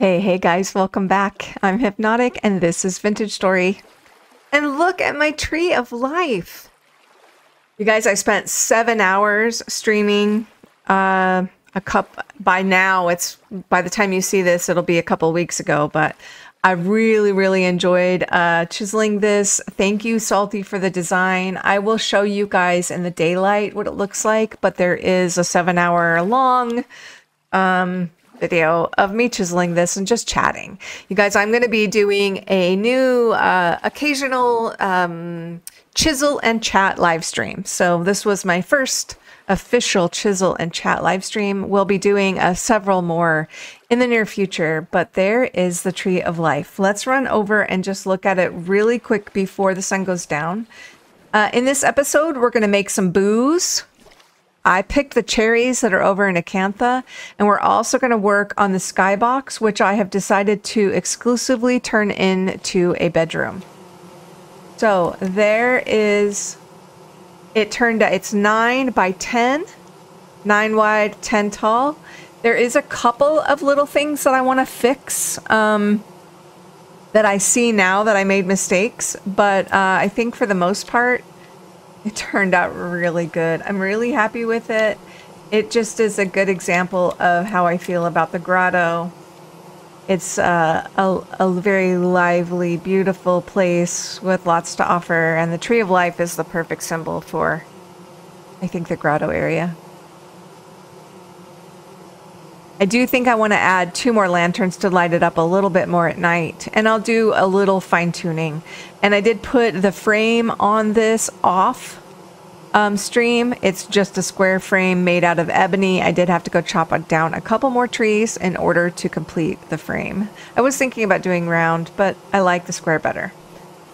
Hey guys, welcome back. I'm Hypnotique and this is Vintage Story. And look at my tree of life. You guys, I spent 7 hours streaming by now. By the time you see this, it'll be a couple weeks ago, but I really enjoyed chiseling this. Thank you, Salty, for the design. I will show you guys in the daylight what it looks like, but there is a 7-hour long video of me chiseling this and just chatting. You guys, I'm going to be doing a new occasional chisel and chat live stream. So this was my first official chisel and chat live stream. We'll be doing several more in the near future, but there is the tree of life. Let's run over and just look at it really quick before the sun goes down. In this episode, we're going to make some booze. I picked the cherries that are over in Acantha, and we're also going to work on the skybox, which I have decided to exclusively turn into a bedroom. So there is, it turned out, it's 9 by 10, 9 wide, 10 tall. There is a couple of little things that I want to fix that I see now that I made mistakes, but I think for the most part, it turned out really good. I'm really happy with it. It just is a good example of how I feel about the grotto. It's a very lively, beautiful place with lots to offer, and the Tree of Life is the perfect symbol for, I think, the grotto area. I do think I want to add 2 more lanterns to light it up a little bit more at night, and I'll do a little fine-tuning. And I did put the frame on this off stream. It's just a square frame made out of ebony. I did have to go chop down a couple more trees in order to complete the frame. I was thinking about doing round, but I like the square better.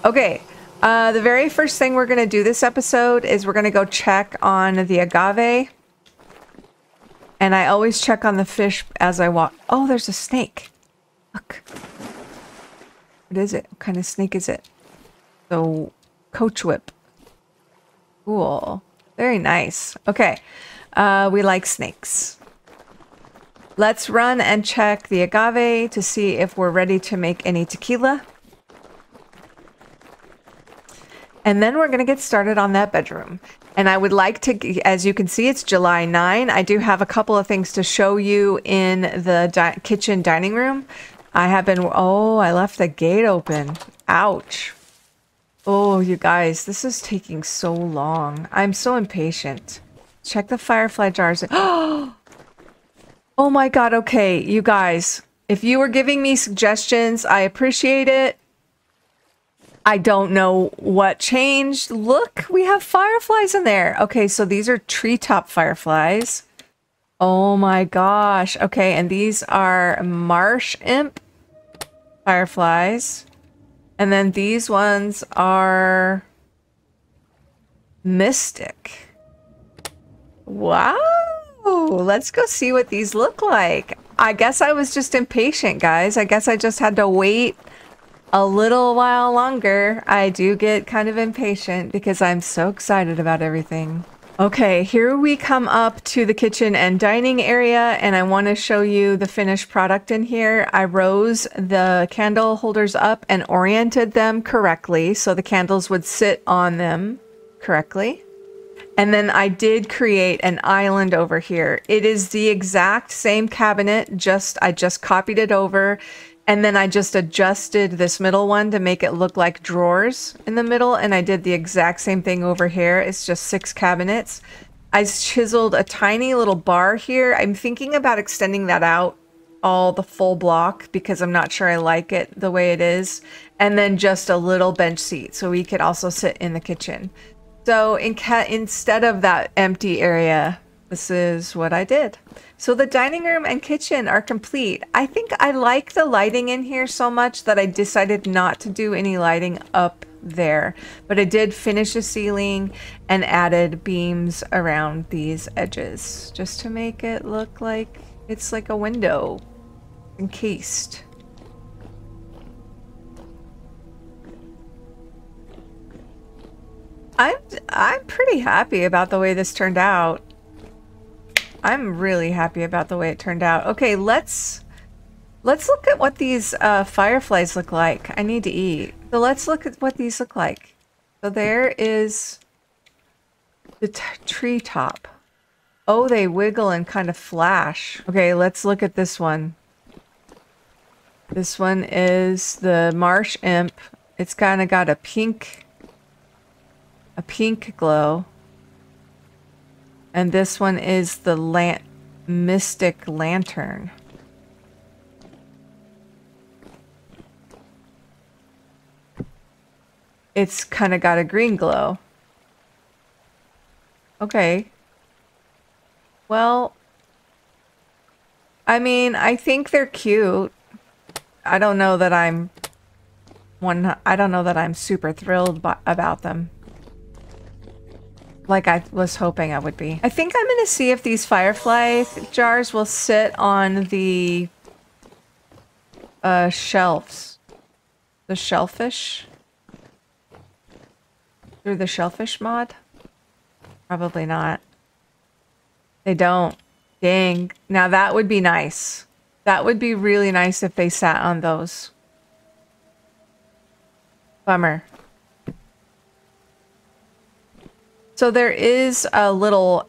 Okay, the very first thing we're going to do this episode is we're going to go check on the agave. And I always check on the fish as I walk. Oh, there's a snake. Look. What is it? What kind of snake is it? The coach whip. Cool. Very nice. Okay. We like snakes. Let's run and check the agave to see if we're ready to make any tequila. And then we're going to get started on that bedroom. And I would like to, as you can see, it's July 9. I do have a couple of things to show you in the kitchen dining room. I have been, oh, I left the gate open. Ouch. Oh, you guys, this is taking so long. I'm so impatient. Check the firefly jars. Oh my God. Okay, you guys, if you were giving me suggestions, I appreciate it. I don't know what changed. Look, we have fireflies in there. Okay, so these are treetop fireflies. Oh my gosh. Okay, and these are marsh imp fireflies. And then these ones are mystic. Wow. Let's go see what these look like. I guess I was just impatient, guys. I guess I just had to wait a little while longer. I do get kind of impatient because I'm so excited about everything. Okay, here we come up to the kitchen and dining area, and I want to show you the finished product in here. I rose the candle holders up and oriented them correctly so the candles would sit on them correctly. And then I did create an island over here. It is the exact same cabinet, I just copied it over. And then I just adjusted this middle one to make it look like drawers in the middle. And I did the exact same thing over here. It's just 6 cabinets. I chiseled a tiny little bar here. I'm thinking about extending that out the full block because I'm not sure I like it the way it is. And then just a little bench seat so we could also sit in the kitchen. So instead of that empty area, this is what I did. So the dining room and kitchen are complete. I think I like the lighting in here so much that I decided not to do any lighting up there. But I did finish the ceiling and added beams around these edges just to make it look like it's like a window encased. I'm pretty happy about the way this turned out. I'm really happy about the way it turned out. Okay, let's Let's look at what these fireflies look like. I need to eat. So let's look at what these look like. So there is the treetop. Oh, they wiggle and kind of flash. Okay, let's look at this one. This one is the marsh imp. It's kind of got a pink glow. And this one is the mystic lantern. It's kind of got a green glow. Okay. Well, I mean, I think they're cute. I don't know that I'm super thrilled about them. Like I was hoping I would be. I think I'm gonna see if these firefly jars will sit on the shelves. The Shelfish. Through the Shelfish mod? Probably not. They don't. Dang. Now that would be nice. That would be really nice if they sat on those. Bummer. So there is a little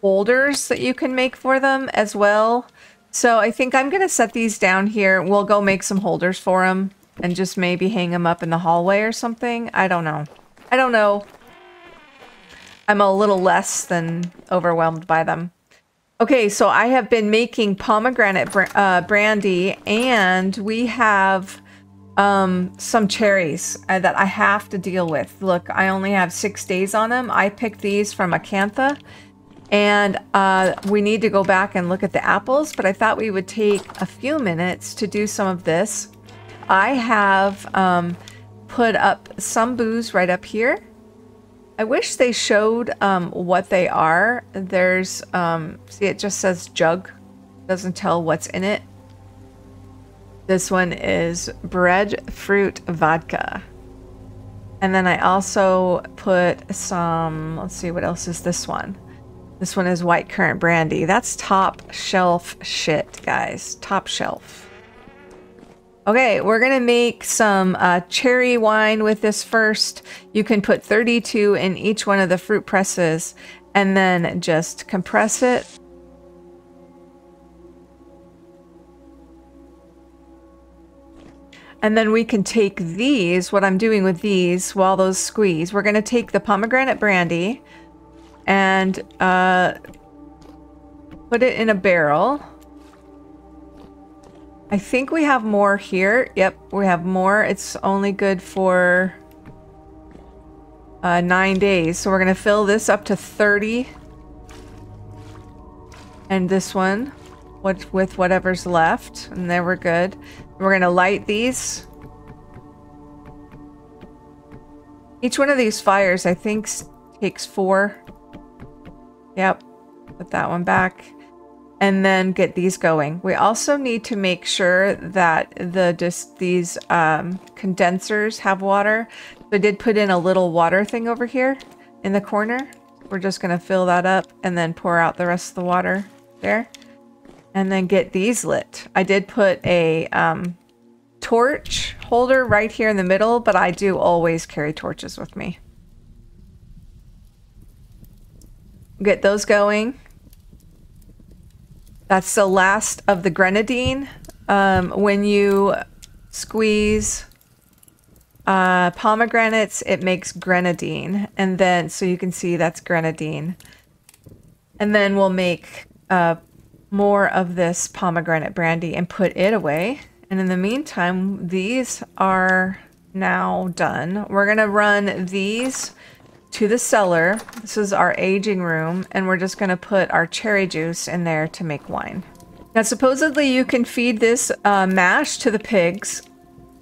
holders that you can make for them as well. So I think I'm going to set these down here. We'll go make some holders for them and just maybe hang them up in the hallway or something. I don't know. I don't know. I'm a little less than overwhelmed by them. Okay, so I have been making pomegranate brandy, and we have some cherries that I have to deal with. Look, I only have 6 days on them. I picked these from Acantha, and we need to go back and look at the apples, but I thought we would take a few minutes to do some of this. I have put up some booze right up here. I wish they showed what they are. There's, see, it just says jug. Doesn't tell what's in it. This one is breadfruit vodka. And then I also put some, let's see, what else is this one? This one is white currant brandy. That's top shelf shit, guys. Top shelf. Okay, we're gonna make some cherry wine with this first. You can put 32 in each one of the fruit presses and then just compress it. And then we can take these, what I'm doing with these, while those squeeze, we're gonna take the pomegranate brandy and put it in a barrel. I think we have more here. Yep, we have more. It's only good for 9 days. So we're going to fill this up to 30. And this one with whatever's left. And there we're good. We're going to light these. Each one of these fires, I think, takes 4. Yep. Put that one back. And then get these going. We also need to make sure that these condensers have water. So I did put in a little water thing over here in the corner. We're just gonna fill that up and then pour out the rest of the water there. And then get these lit. I did put a torch holder right here in the middle, but I do always carry torches with me. Get those going. That's the last of the grenadine. When you squeeze pomegranates, it makes grenadine. And then, so you can see that's grenadine. And then we'll make more of this pomegranate brandy and put it away. And in the meantime, these are now done. We're gonna run these to the cellar. This is our aging room, and we're just gonna put our cherry juice in there to make wine. Now, supposedly you can feed this mash to the pigs.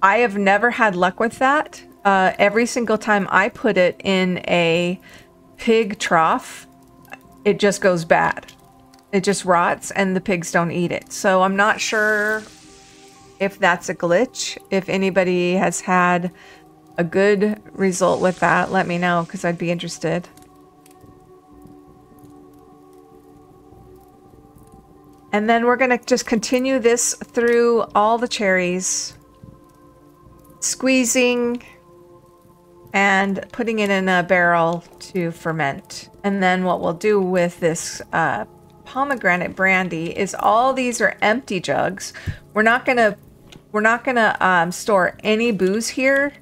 I have never had luck with that. Every single time I put it in a pig trough, it just goes bad. It just rots and the pigs don't eat it. So I'm not sure if that's a glitch. If anybody has had a good result with that, let me know, because I'd be interested. And then we're going to just continue this through all the cherries, squeezing and putting it in a barrel to ferment. And then what we'll do with this pomegranate brandy is all these are empty jugs. We're not gonna store any booze here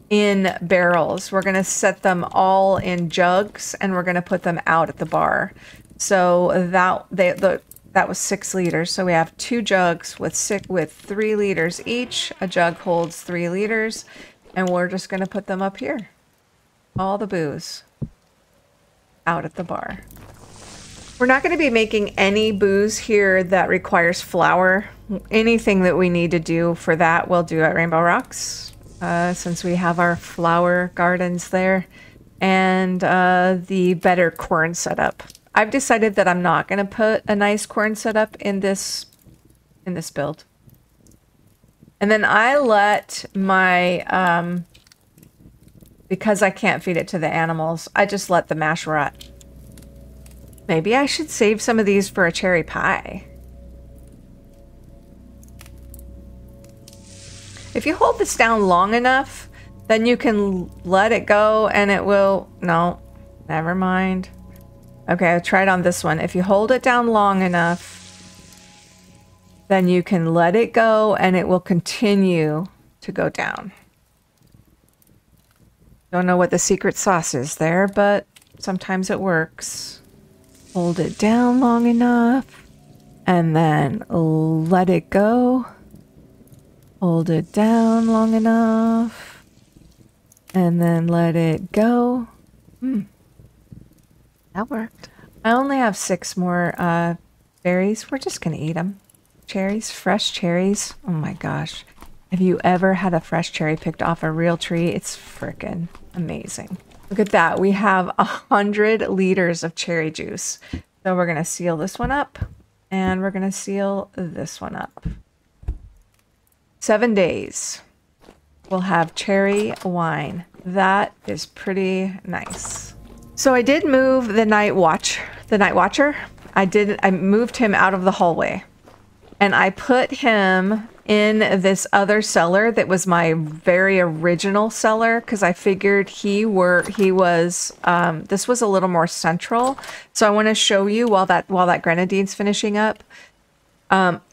in barrels. We're gonna set them all in jugs and we're gonna put them out at the bar. So that was 6 liters. So we have 2 jugs with 3 liters each. A jug holds 3 liters. And we're just going to put them up here. All the booze out at the bar. We're not going to be making any booze here that requires flour. Anything that we need to do for that, we'll do at Rainbow Rocks. Since we have our flower gardens there. And the better corn setup. I've decided that I'm not going to put a nice corn setup in this build. And then I let my, because I can't feed it to the animals, I just let the mash rot. Maybe I should save some of these for a cherry pie. If you hold this down long enough, then you can let it go and it will, no, never mind. Okay, I tried on this one. If you hold it down long enough, then you can let it go and it will continue to go down. Don't know what the secret sauce is there, but sometimes it works. Hold it down long enough and then let it go. Hold it down long enough and then let it go. That worked. I only have 6 more berries. We're just gonna eat them. Cherries, fresh cherries. Oh my gosh. Have you ever had a fresh cherry picked off a real tree? It's freaking amazing. Look at that. We have 100 liters of cherry juice. So we're going to seal this one up and we're going to seal this one up. 7 days. We'll have cherry wine. That is pretty nice. So I did move the Nightwatcher. I moved him out of the hallway. And I put him in this other cellar that was my very original cellar because I figured this was a little more central. So I want to show you while that grenadine's finishing up.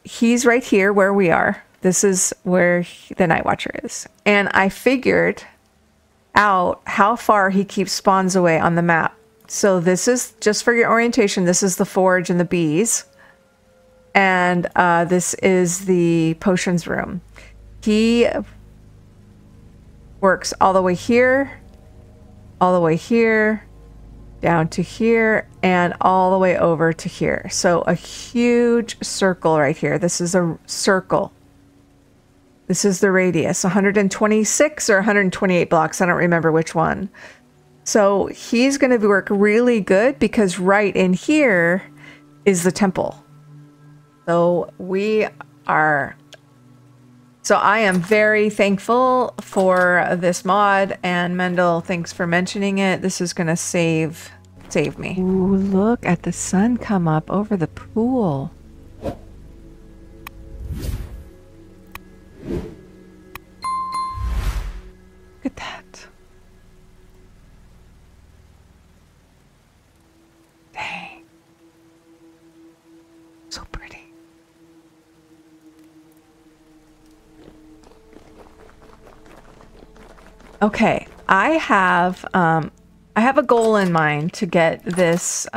He's right here where we are. This is where the Nightwatcher is. And I figured out how far he keeps spawns away on the map. So this is, just for your orientation, this is the forge and the bees. And this is the potions room. He works all the way here, down to here, and all the way over to here. So a huge circle right here. This is a circle. This is the radius, 126 or 128 blocks. I don't remember which one. So he's going to work really good because right in here is the temple. So I am very thankful for this mod, and Mendel, thanks for mentioning it. This is going to save me. Ooh, look at the sun come up over the pool. Look at that. Dang. So pretty. Okay, I have a goal in mind to get this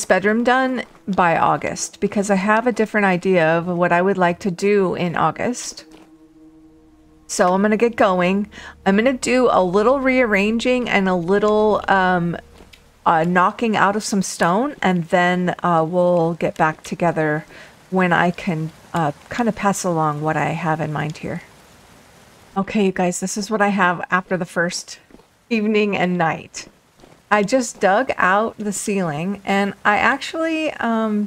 bedroom done by August because I have a different idea of what I would like to do in August. So I'm gonna get going. I'm gonna do a little rearranging and a little knocking out of some stone, and then we'll get back together when I can kind of pass along what I have in mind here. Okay, you guys, this is what I have after the first evening and night. I just dug out the ceiling, and I actually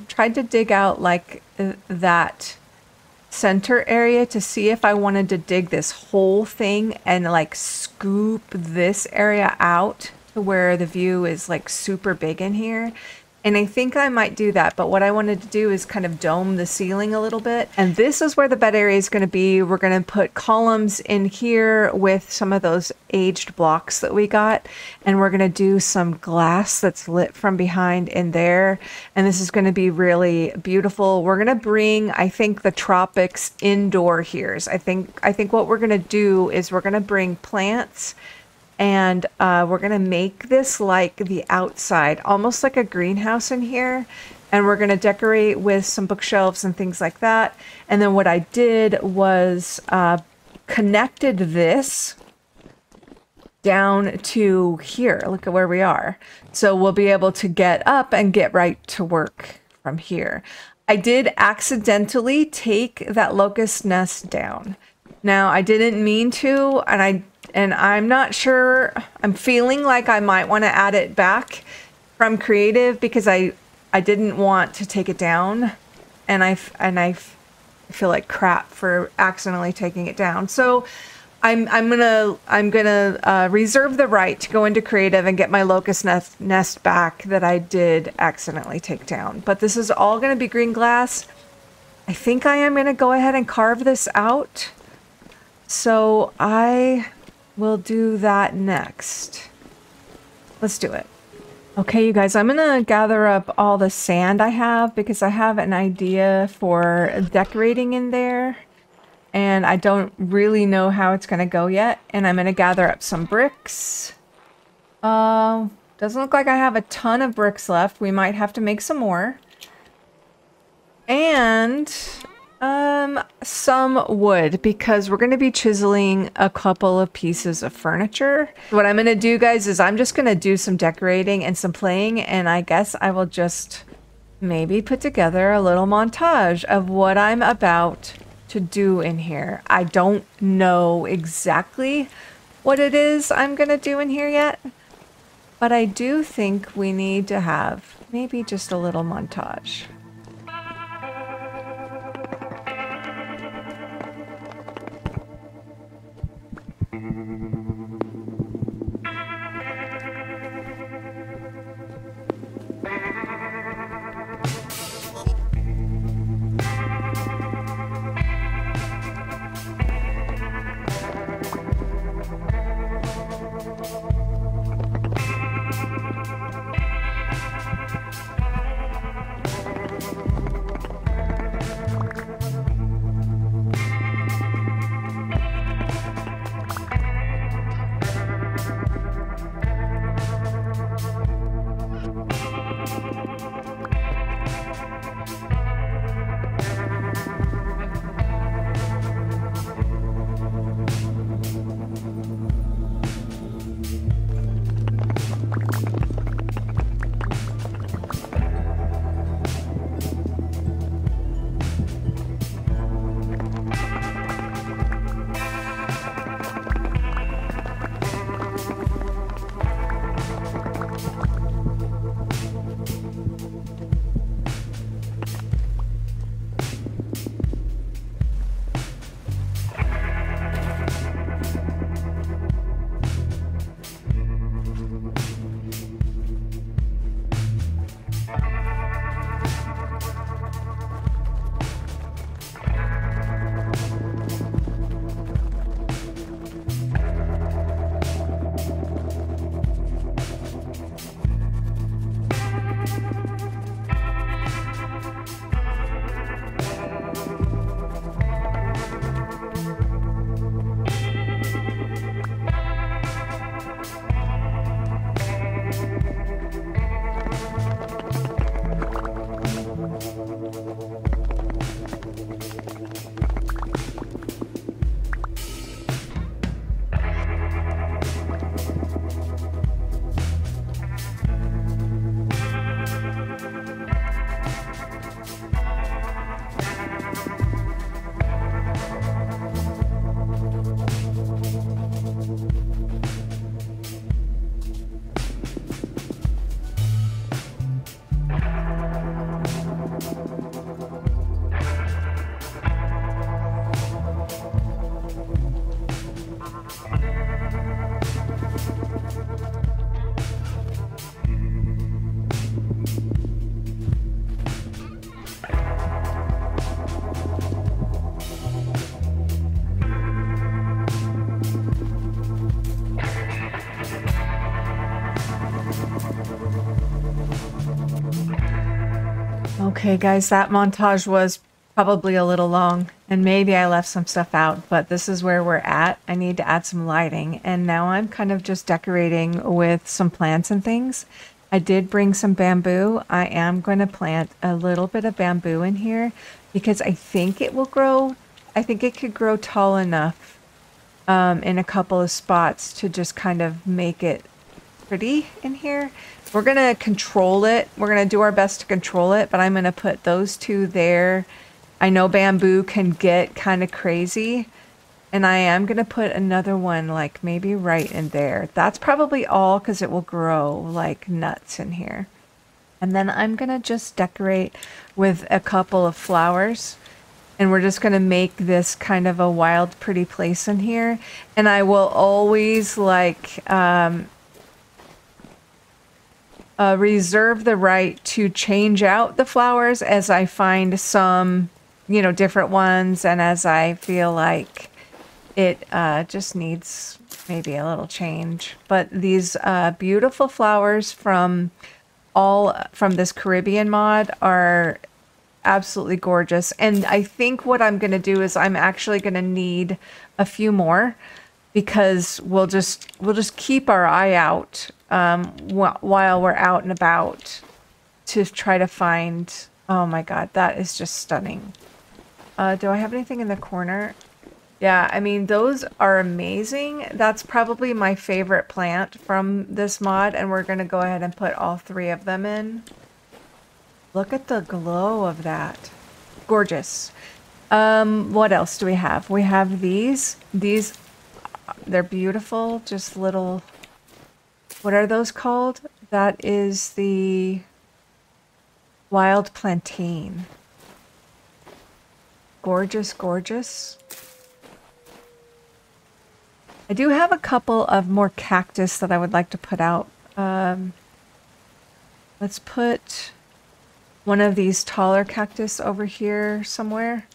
tried to dig out like that center area to see if I wanted to dig this whole thing and like scoop this area out to where the view is like super big in here. And I think I might do that, but what I wanted to do is kind of dome the ceiling a little bit. And this is where the bed area is going to be. We're going to put columns in here with some of those aged blocks that we got. And we're going to do some glass that's lit from behind in there. And this is going to be really beautiful. We're going to bring, I think, the tropics indoor here. I think what we're going to do is we're going to bring plants, and we're going to make this like the outside, almost like a greenhouse in here. And we're going to decorate with some bookshelves and things like that. And then what I did was connected this down to here. Look at where we are. So we'll be able to get up and get right to work from here. I did accidentally take that locust nest down. Now, I didn't mean to, and I'm not sure. I'm feeling like I might want to add it back from creative because I didn't want to take it down, and I feel like crap for accidentally taking it down. So I'm gonna reserve the right to go into creative and get my locust nest back that I did accidentally take down. But this is all gonna be green glass. I think I am gonna go ahead and carve this out. So I will do that next. Let's do it. Okay, you guys, I'm gonna gather up all the sand I have because I have an idea for decorating in there, and I don't really know how it's gonna go yet. And I'm gonna gather up some bricks. Doesn't look like I have a ton of bricks left. We might have to make some more. And some wood, because we're going to be chiseling a couple of pieces of furniture. What I'm going to do, guys, is I'm just going to do some decorating and some playing, and I guess I will just maybe put together a little montage of what I'm about to do in here. I don't know exactly what it is I'm going to do in here yet, but I do think we need to have maybe just a little montage. Okay, guys, that montage was probably a little long, and maybe I left some stuff out, but this is where we're at. I need to add some lighting, and now I'm kind of just decorating with some plants and things. I did bring some bamboo. I am going to plant a little bit of bamboo in here because I think it will grow. I think it could grow tall enough in a couple of spots to just kind of make it pretty in here. We're going to control it. We're going to do our best to control it, but I'm going to put those two there. I know bamboo can get kind of crazy, and I am going to put another one like maybe right in there. That's probably all because it will grow like nuts in here. And then I'm going to just decorate with a couple of flowers, and we're just going to make this kind of a wild, pretty place in here. And I will always like reserve the right to change out the flowers as I find some, you know, different ones, and as I feel like it just needs maybe a little change. But these beautiful flowers from this Caribbean mod are absolutely gorgeous. And I think what I'm going to do is I'm actually going to need a few more, because we'll just keep our eye out while we're out and about to try to find. Oh my god, that is just stunning. Do I have anything in the corner? Yeah, I mean, those are amazing. That's probably my favorite plant from this mod, and we're going to go ahead and put all three of them in. Look at the glow of that. Gorgeous. What else do we have? We have these. These, they're beautiful. Just little, what are those called? That is the wild plantain. Gorgeous, gorgeous. I do have a couple of more cactus that I would like to put out. Let's put one of these taller cactus over here somewhere.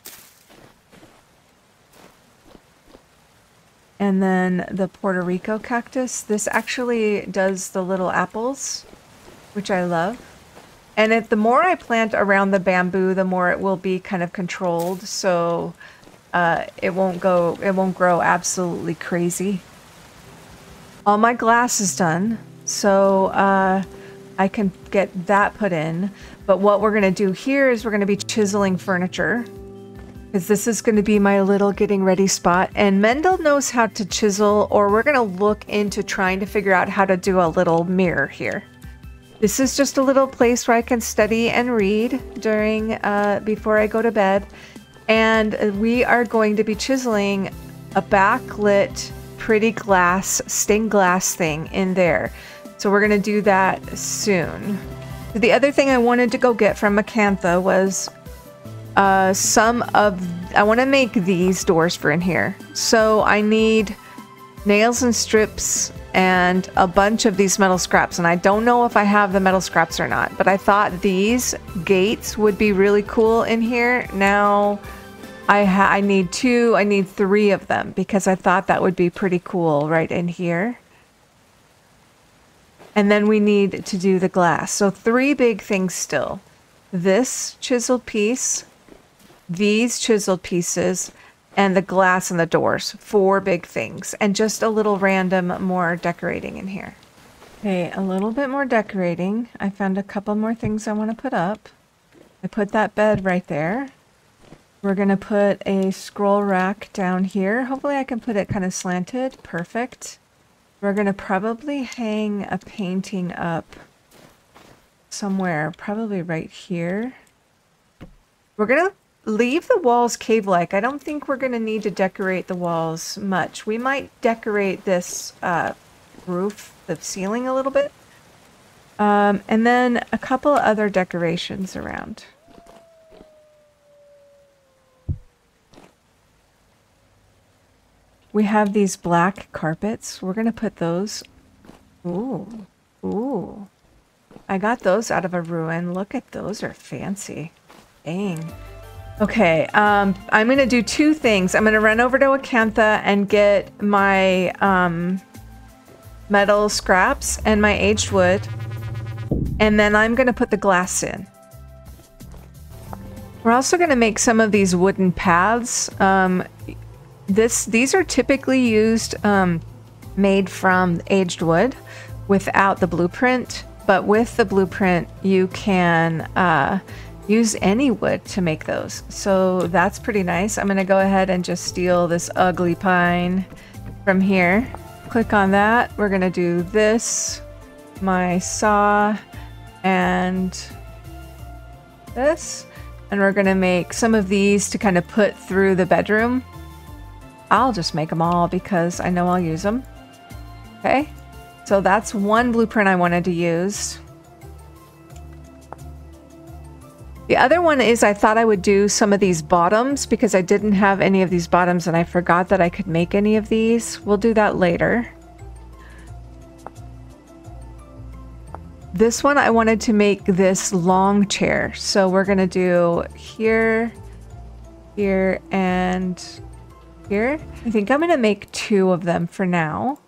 And then the Puerto Rico cactus. This actually does the little apples, which I love. And the more I plant around the bamboo, the more it will be kind of controlled, so it won't grow absolutely crazy. All my glass is done, so I can get that put in. But what we're gonna do here is we're gonna be chiseling furniture, because this is gonna be my little getting ready spot. And Mendel knows how to chisel, or we're gonna look into trying to figure out how to do a little mirror here. This is just a little place where I can study and read during before I go to bed. And we are going to be chiseling a backlit, pretty glass, stained glass thing in there. So we're going to do that soon. The other thing I wanted to go get from Macantha was I want to make these doors for in here. So I need nails and strips and a bunch of these metal scraps, and I don't know if I have the metal scraps or not, but I thought these gates would be really cool in here. Now I need three of them, because I thought that would be pretty cool right in here. And then we need to do the glass. So three big things still. This chiseled piece, these chiseled pieces, and the glass and the doors. Four big things. And just a little random more decorating in here. Okay, a little bit more decorating. I found a couple more things I want to put up. I put that bed right there. We're going to put a scroll rack down here. Hopefully I can put it kind of slanted. Perfect. We're going to probably hang a painting up somewhere. Probably right here. We're going to leave the walls cave-like. I don't think we're going to need to decorate the walls much. We might decorate this roof, the ceiling a little bit. And then a couple other decorations around. We have these black carpets. We're going to put those. Ooh. Ooh. I got those out of a ruin. Look at those, are fancy. Dang. Okay, I'm going to do two things. I'm going to run over to Acantha and get my metal scraps and my aged wood. And then I'm going to put the glass in. We're also going to make some of these wooden paths. These are typically used, made from aged wood without the blueprint, but with the blueprint you can use any wood to make those. So that's pretty nice. I'm going to go ahead and just steal this ugly pine from here. Click on that. We're going to do this, my saw, and this. And we're going to make some of these to kind of put through the bedroom. I'll just make them all because I know I'll use them. Okay, so that's one blueprint I wanted to use. The other one is I thought I would do some of these bottoms because I didn't have any of these bottoms and I forgot that I could make any of these. We'll do that later. This one I wanted to make this long chair. So we're gonna do here, here, and here. I think I'm gonna make 2 of them for now.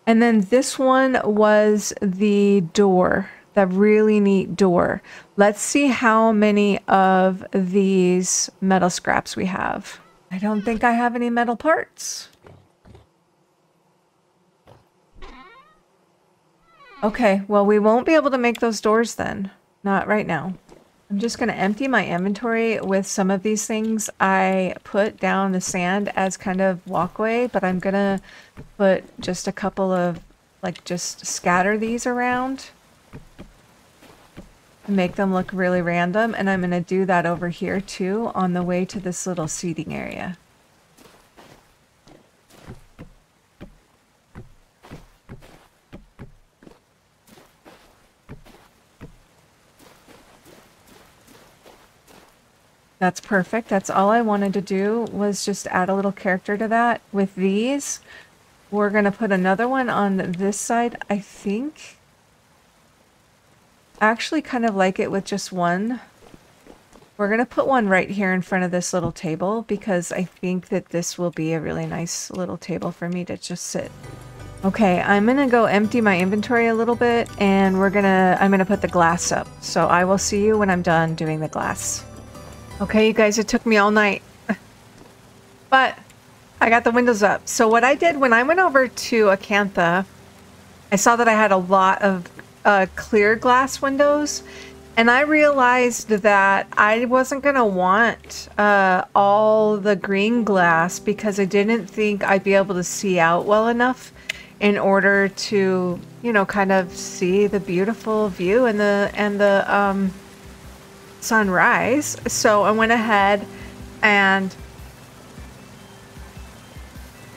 And then this one was the door, that really neat door. Let's see how many of these metal scraps we have. I don't think I have any metal parts. Okay, well, we won't be able to make those doors then. Not right now. I'm just going to empty my inventory with some of these things I put down the sand as kind of walkway, but I'm going to put just a couple of, like, just scatter these around to make them look really random. And I'm going to do that over here too on the way to this little seating area. That's perfect. That's all I wanted to do was just add a little character to that. With these, we're going to put another one on this side, I think. I actually kind of like it with just one. We're going to put one right here in front of this little table because I think that this will be a really nice little table for me to just sit. Okay, I'm going to go empty my inventory a little bit and I'm going to put the glass up. So I will see you when I'm done doing the glass. Okay, you guys, it took me all night, but I got the windows up. So what I did when I went over to Acantha, I saw that I had a lot of clear glass windows, and I realized that I wasn't going to want all the green glass because I didn't think I'd be able to see out well enough in order to, you know, kind of see the beautiful view and the sunrise. So I went ahead and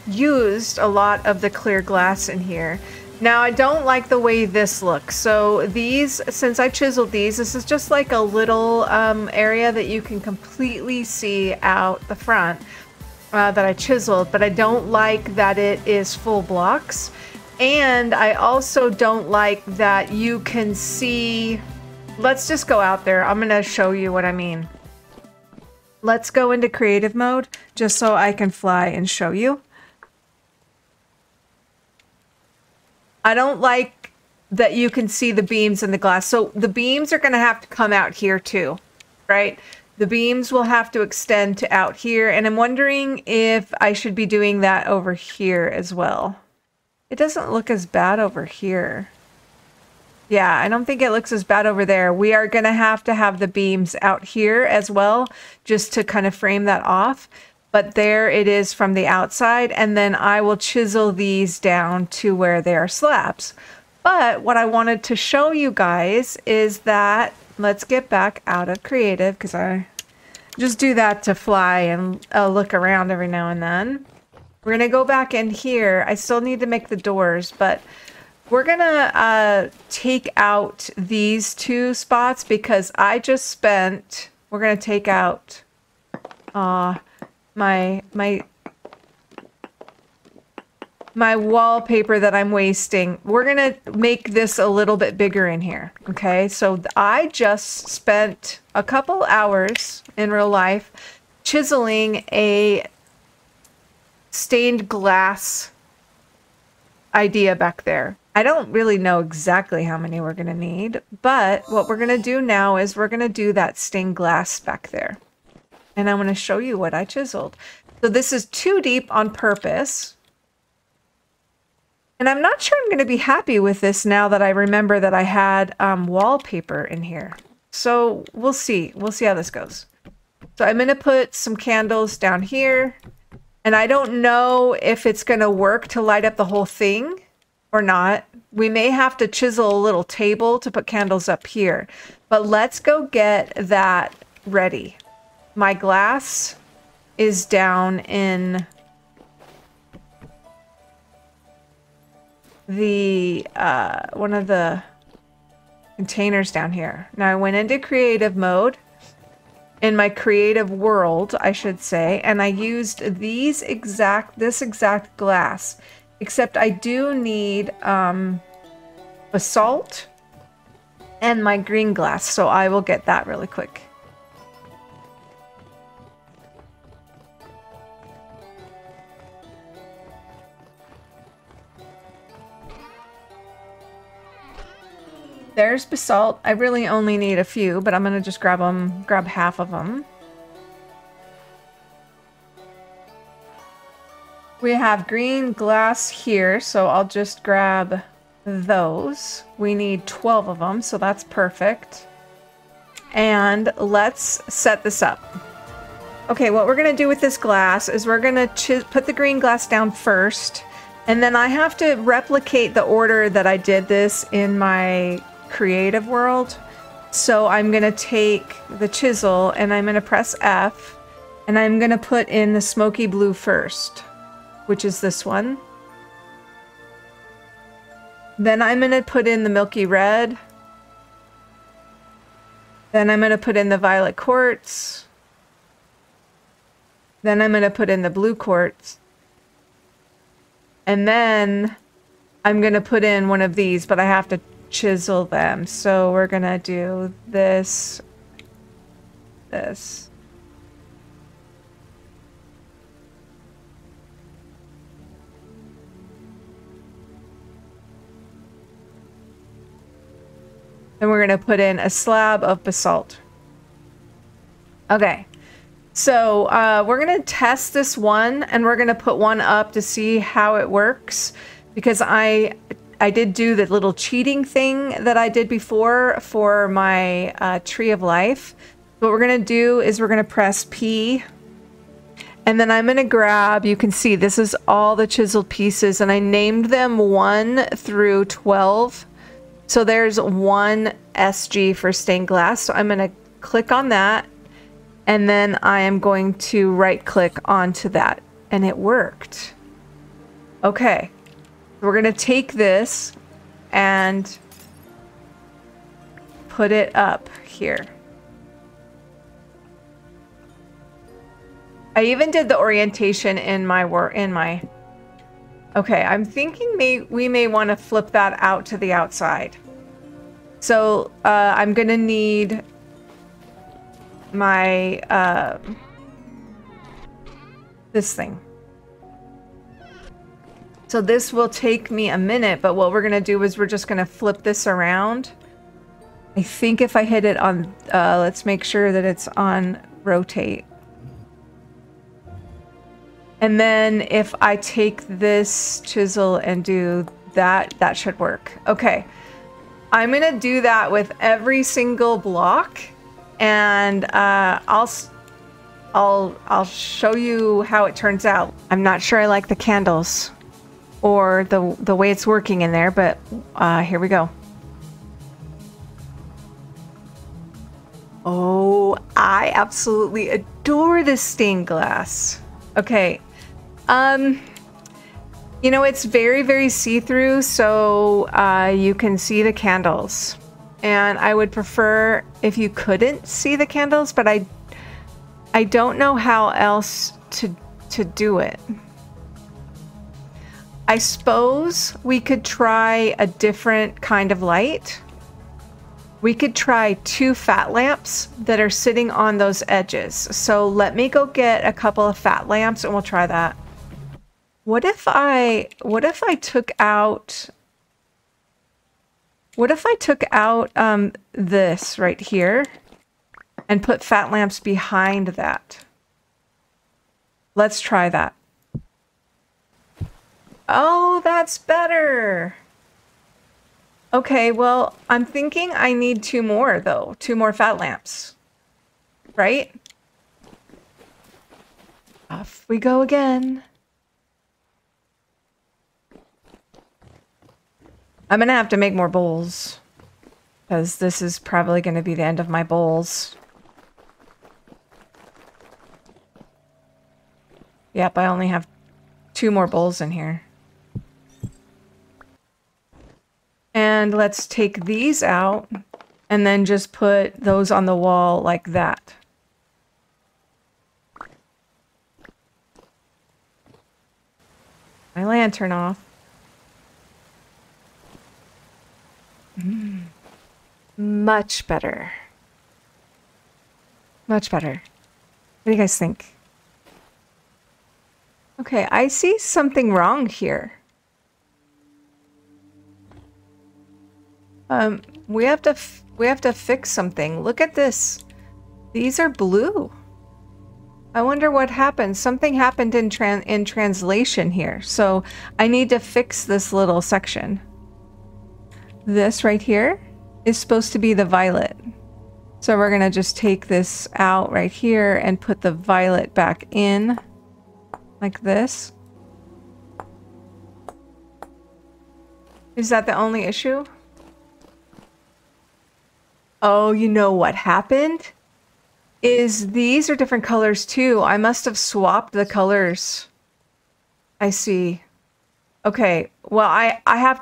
used a lot of the clear glass in here. Now I don't like the way this looks. So these, since I chiseled these, this is just like a little area that you can completely see out the front that I chiseled, but I don't like that it is full blocks. And I also don't like that you can see. Let's just go out there. I'm going to show you what I mean. Let's go into creative mode just so I can fly and show you. I don't like that you can see the beams in the glass. So the beams are going to have to come out here too, right? The beams will have to extend to out here. And I'm wondering if I should be doing that over here as well. It doesn't look as bad over here. Yeah, I don't think it looks as bad over there. We are going to have the beams out here as well, just to kind of frame that off. But there it is from the outside, and then I will chisel these down to where they are slabs. But what I wanted to show you guys is that, let's get back out of creative, because I just do that to fly and look around every now and then. We're going to go back in here. I still need to make the doors, but we're gonna take out these 2 spots because I just spent, we're gonna take out my wallpaper that I'm wasting. We're gonna make this a little bit bigger in here. Okay, so I just spent a couple hours in real life chiseling a stained glass idea back there. I don't really know exactly how many we're going to need, but what we're going to do now is we're going to do that stained glass back there. And I'm going to show you what I chiseled. So this is too deep on purpose. And I'm not sure I'm going to be happy with this now that I remember that I had wallpaper in here. So we'll see. We'll see how this goes. So I'm going to put some candles down here. And I don't know if it's going to work to light up the whole thing or not. We may have to chisel a little table to put candles up here. But let's go get that ready. My glass is down in the one of the containers down here. Now I went into creative mode, in my creative world, I should say, and I used this exact glass, except I do need basalt and my green glass, so I will get that really quick. There's basalt. I really only need a few, but I'm going to just grab half of them. We have green glass here, so I'll just grab those. We need 12 of them, so that's perfect. And let's set this up. Okay, what we're going to do with this glass is we're going to put the green glass down first, and then I have to replicate the order that I did this in my creative world. So I'm going to take the chisel and I'm going to press F and I'm going to put in the smoky blue first, which is this one. Then I'm going to put in the milky red. Then I'm going to put in the violet quartz. Then I'm going to put in the blue quartz. And then I'm going to put in one of these, but I have to chisel them. So we're gonna do this. Then we're gonna put in a slab of basalt. Okay, so we're gonna test this one and we're gonna put one up to see how it works, because I did do the little cheating thing that I did before for my Tree of Life. What we're going to do is we're going to press P. And then I'm going to grab, you can see this is all the chiseled pieces. And I named them 1 through 12. So there's 1 SG for stained glass. So I'm going to click on that. And then I am going to right click onto that. And it worked. Okay. We're going to take this and put it up here. I even did the orientation in my Okay, I'm thinking we may want to flip that out to the outside. So I'm going to need my this thing. So this will take me a minute, but what we're going to do is we're just going to flip this around. I think if I hit it on, let's make sure that it's on rotate. And then if I take this chisel and do that, that should work. Okay. I'm going to do that with every single block, and I'll show you how it turns out. I'm not sure I like the candles or the way it's working in there, but here we go. Oh, I absolutely adore this stained glass. Okay, you know, it's very, very see-through, so you can see the candles. And I would prefer if you couldn't see the candles, but I don't know how else to do it. I suppose we could try a different kind of light. We could try 2 fat lamps that are sitting on those edges. So let me go get a couple of fat lamps and we'll try that. What if I took out What if I took out this right here and put fat lamps behind that? Let's try that. Oh, that's better. Okay, well, I'm thinking I need 2 more, though. 2 more fat lamps. Right? Off we go again. I'm gonna have to make more bowls, because this is probably gonna be the end of my bowls. Yep, I only have 2 more bowls in here. And let's take these out and then just put those on the wall like that. My lantern off. Much better. Much better. What do you guys think? Okay, I see something wrong here. We have to fix something. Look at this. These are blue. I wonder what happened. Something happened in translation here. So I need to fix this little section. This right here is supposed to be the violet. So we're gonna just take this out right here and put the violet back in like this. Is that the only issue? Oh, you know what happened? Is these are different colors too. I must have swapped the colors. I see. Okay, well I have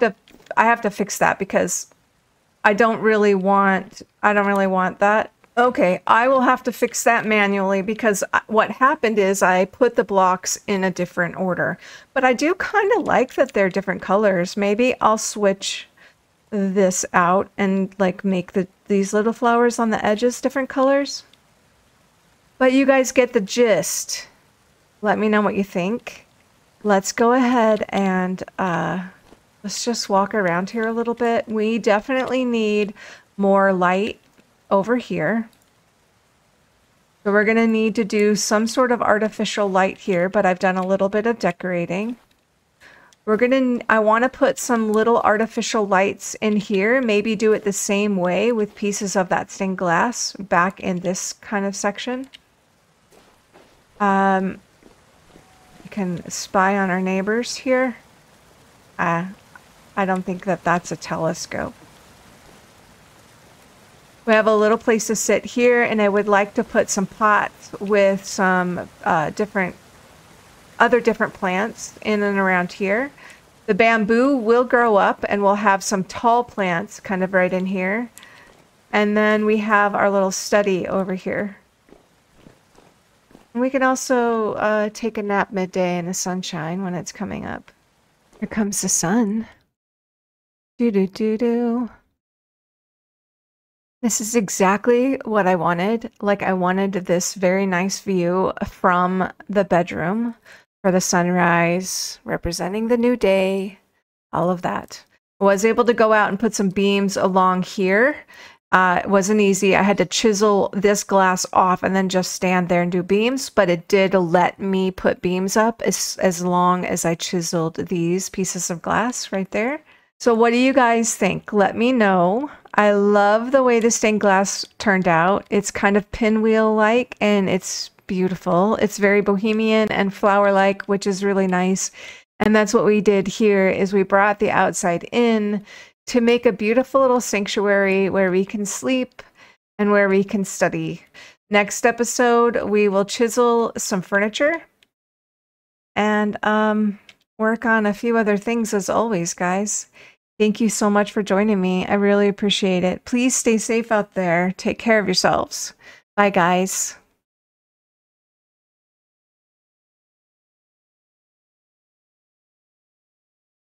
to fix that because I don't really want that. Okay, I will have to fix that manually because what happened is I put the blocks in a different order. But I do kind of like that they're different colors. Maybe I'll switch this out and like make these little flowers on the edges different colors. But you guys get the gist. Let me know what you think. Let's go ahead and let's just walk around here a little bit. We definitely need more light over here. So we're going to need to do some sort of artificial light here, but I've done a little bit of decorating. I want to put some little artificial lights in here, maybe do it the same way with pieces of that stained glass back in this kind of section. You can spy on our neighbors here. I don't think that that's a telescope. We have a little place to sit here, and I would like to put some pots with some other different plants in and around here. The bamboo will grow up, and we'll have some tall plants kind of right in here. And then we have our little study over here. And we can also take a nap midday in the sunshine when it's coming up. Here comes the sun. Do-do-do-do. This is exactly what I wanted. Like, I wanted this very nice view from the bedroom for the sunrise, representing the new day, all of that. I was able to go out and put some beams along here. It wasn't easy. I had to chisel this glass off and then just stand there and do beams, but it did let me put beams up as long as I chiseled these pieces of glass right there. So what do you guys think? Let me know. I love the way the stained glass turned out. It's kind of pinwheel-like and it's beautiful. It's very bohemian and flower-like, which is really nice. And that's what we did here is we brought the outside in to make a beautiful little sanctuary where we can sleep and where we can study. Next episode, we will chisel some furniture and work on a few other things as always, guys. Thank you so much for joining me. I really appreciate it. Please stay safe out there. Take care of yourselves. Bye, guys.